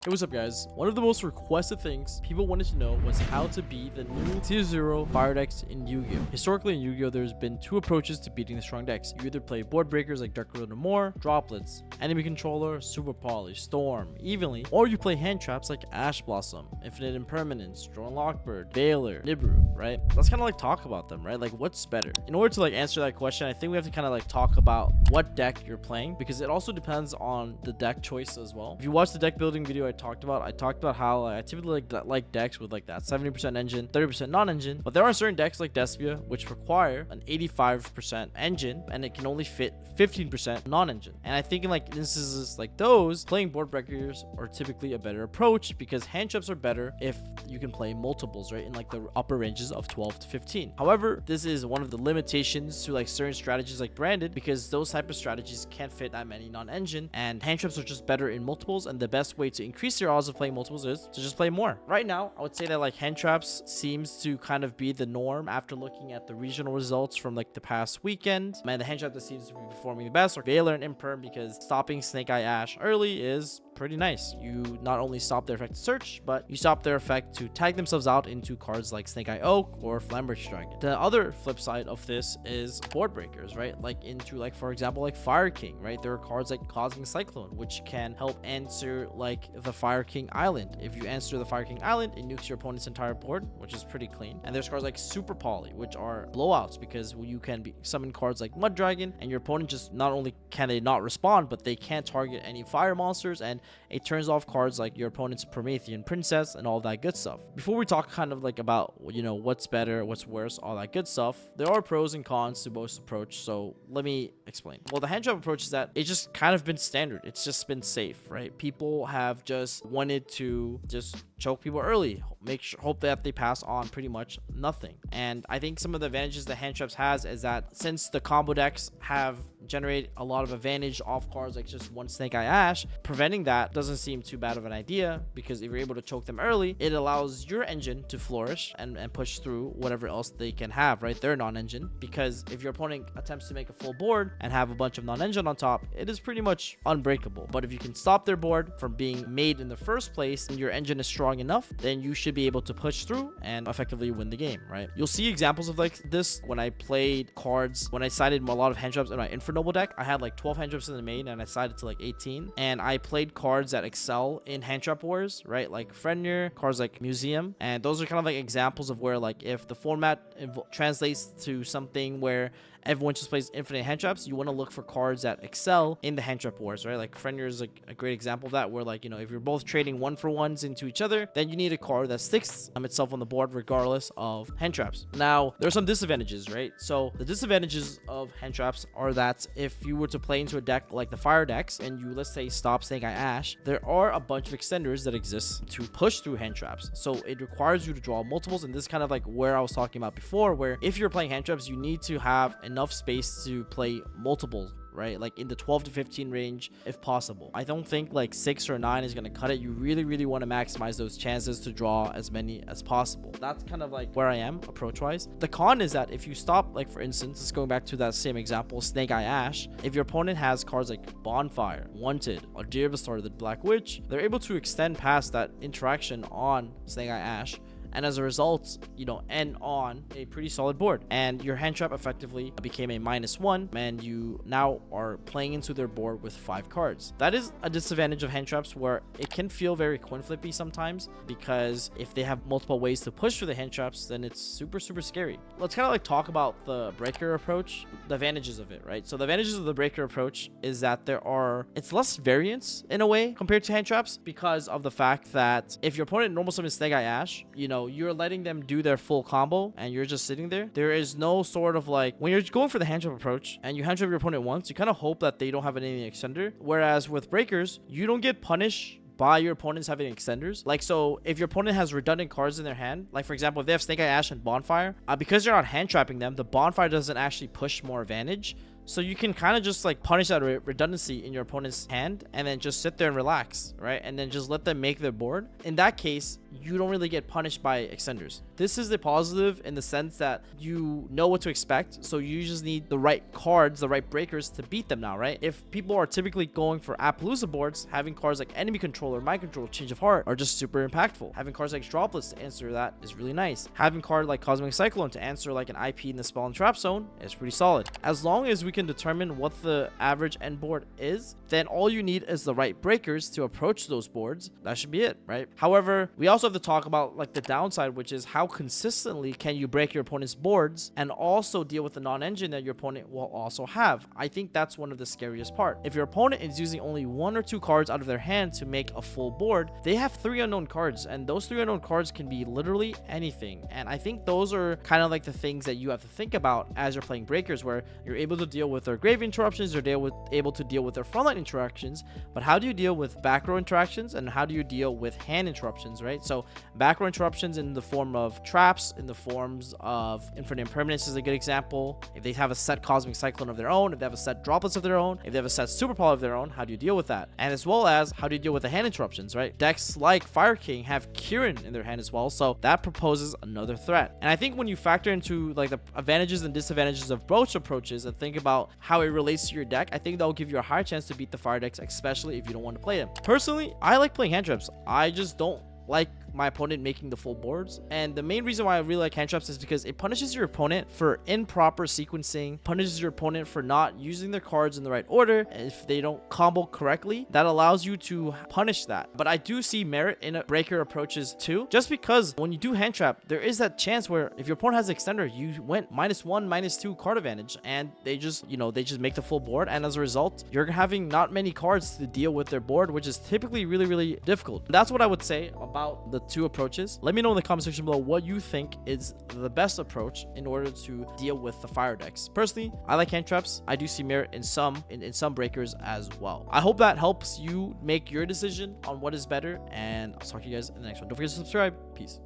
Hey, what's up guys? One of the most requested things people wanted to know was how to beat the new tier 0 fire decks in Yu-Gi-Oh! Historically in Yu-Gi-Oh! There's been two approaches to beating the strong decks. You either play board breakers like Dark Road or more, droplets, enemy controller, super polish, storm, evenly, or you play hand traps like Ash Blossom, Infinite Impermanence, Drone Lockbird, Veiler, Nibiru, right? Let's kind of like talk about them, right? Like what's better? In order to like answer that question, I think we have to kind of like talk about what deck you're playing, because it also depends on the deck choice as well. If you watch the deck building video I talked about how I typically like decks with like that 70% engine, 30% non-engine, but there are certain decks like Despia which require an 85% engine and it can only fit 15% non-engine. And I think in like instances like those, playing board breakers are typically a better approach, because hand traps are better if you can play multiples, right, in like the upper ranges of 12 to 15. However, this is one of the limitations to like certain strategies like branded, because those type of strategies can't fit that many non-engine, and hand traps are just better in multiples, and the best way to increase your odds of playing multiples is to just play more. Right now, I would say that like hand traps seems to kind of be the norm after looking at the regional results from like the past weekend. Man, the hand trap that seems to be performing the best are Veiler and Imperm, because stopping Snake Eye Ash early is pretty nice. You not only stop their effect to search, but you stop their effect to tag themselves out into cards like Snake Eye Oak or Flamberge Dragon. The other flip side of this is board breakers, right? Like into like, for example, like Fire King, right? There are cards like Cosmic Cyclone, which can help answer like the Fire King Island. If you answer the Fire King Island, it nukes your opponent's entire board, which is pretty clean. And there's cards like Super Poly, which are blowouts, because you can summon cards like Mud Dragon, and your opponent just not only can they not respond, but they can't target any fire monsters, and it turns off cards like your opponent's Promethean Princess and all that good stuff. Before we talk kind of like about, you know, what's better, what's worse, all that good stuff, there are pros and cons to both approach, so let me explain. Well, the hand trap approach is that it's just kind of been standard. It's just been safe, right? People have just wanted to just choke people early, hope that they pass on pretty much nothing. And I think some of the advantages that hand traps has is that since the combo decks have generated a lot of advantage off cards like just one Snake Eye Ash, preventing that doesn't seem too bad of an idea, because if you're able to choke them early, it allows your engine to flourish and push through whatever else they can have, right? Their non-engine, because if your opponent attempts to make a full board and have a bunch of non-engine on top, it is pretty much unbreakable. But if you can stop their board from being made in the first place and your engine is strong enough, then you should be able to push through and effectively win the game, right? You'll see examples of like this when I played cards, when I sided a lot of hand traps in my Infernoble deck. I had like 12 hand traps in the main and I sided to like 18, and I played cards that excel in hand trap wars, right? Like Frenir, cards like Museum, and those are kind of like examples of where like if the format translates to something where everyone just plays infinite hand traps, you want to look for cards that excel in the hand trap wars, right? Like Frenir is like a great example of that, where like, you know, if you're both trading 1-for-1s into each other, then you need a card that sticks itself on the board regardless of hand traps. Now, there are some disadvantages, right? So the disadvantages of hand traps are that if you were to play into a deck like the fire decks and you, let's say, stop Snake Eye Ash, there are a bunch of extenders that exist to push through hand traps. So it requires you to draw multiples, and this is kind of like where I was talking about before, where if you're playing hand traps, you need to have enough space to play multiples, right? Like in the 12 to 15 range if possible. I don't think like 6 or 9 is going to cut it. You really want to maximize those chances to draw as many as possible. That's kind of like where I am approach wise. The con is that if you stop, like for instance, just going back to that same example, Snake Eye Ash, if your opponent has cards like Bonfire, Wanted, or Dear Bastar, the Black Witch, they're able to extend past that interaction on Snake Eye Ash, and as a result, you know, end on a pretty solid board, and your hand trap effectively became a -1, and you now are playing into their board with 5 cards. That is a disadvantage of hand traps, where it can feel very coin flippy sometimes, because if they have multiple ways to push through the hand traps, then it's super scary. Let's kind of like talk about the breaker approach, the advantages of it, right? So the advantages of the breaker approach is that it's less variance in a way compared to hand traps, because of the fact that if your opponent normal summons Snake Eye Ash, you know, you're letting them do their full combo and you're just sitting there. There is no sort of like, when you're going for the hand trap approach and you hand trap your opponent once, you kind of hope that they don't have any extender. Whereas with breakers, you don't get punished by your opponents having extenders. Like, so if your opponent has redundant cards in their hand, like for example, if they have Snake Eye Ash and Bonfire, because you're not hand trapping them, the Bonfire doesn't actually push more advantage. So you can kind of just like punish that redundancy in your opponent's hand and then just sit there and relax, right? And then just let them make their board. In that case, you don't really get punished by extenders. This is the positive in the sense that you know what to expect, so you just need the right cards, the right breakers to beat them now, right? If people are typically going for Appaloosa boards, having cards like Enemy Controller, Mind Control, Change of Heart are just super impactful. Having cards like Droplets to answer that is really nice. Having card like Cosmic Cyclone to answer like an IP in the Spell and Trap Zone is pretty solid. As long as we can determine what the average end board is, then all you need is the right breakers to approach those boards. That should be it, right? However, we also have to talk about like the downside, which is how consistently can you break your opponent's boards and also deal with the non-engine that your opponent will also have. I think that's one of the scariest part. If your opponent is using only 1 or 2 cards out of their hand to make a full board, they have 3 unknown cards, and those 3 unknown cards can be literally anything. And I think those are kind of like the things that you have to think about as you're playing breakers, where you're able to deal with their grave interruptions, you're able to deal with their frontline interactions, but how do you deal with back row interactions, and how do you deal with hand interruptions, right? So back row interruptions in the form of traps, in the forms of Infinite Impermanence is a good example. If they have a set Cosmic Cyclone of their own, if they have a set Droplets of their own, if they have a set Super Power of their own, how do you deal with that? And as well as how do you deal with the hand interruptions, right? Decks like Fire King have Kieran in their hand as well, so that proposes another threat. And I think when you factor into like the advantages and disadvantages of both approaches and think about how it relates to your deck, I think that will give you a higher chance to beat the fire decks, especially if you don't want to play them. Personally, I like playing hand traps. I just don't like my opponent making the full boards, and the main reason why I really like hand traps is because it punishes your opponent for improper sequencing, punishes your opponent for not using their cards in the right order. If they don't combo correctly, that allows you to punish that. But I do see merit in breaker approaches too, just because when you do hand trap, there is that chance where if your opponent has extender, you went -1, -2 card advantage, and they just make the full board, and as a result, you're having not many cards to deal with their board, which is typically really difficult. That's what I would say about the 2 approaches. Let me know in the comment section below what you think is the best approach in order to deal with the fire decks. Personally, I like hand traps. I do see merit in some breakers as well. I hope that helps you make your decision on what is better, and I'll talk to you guys in the next one. Don't forget to subscribe. Peace.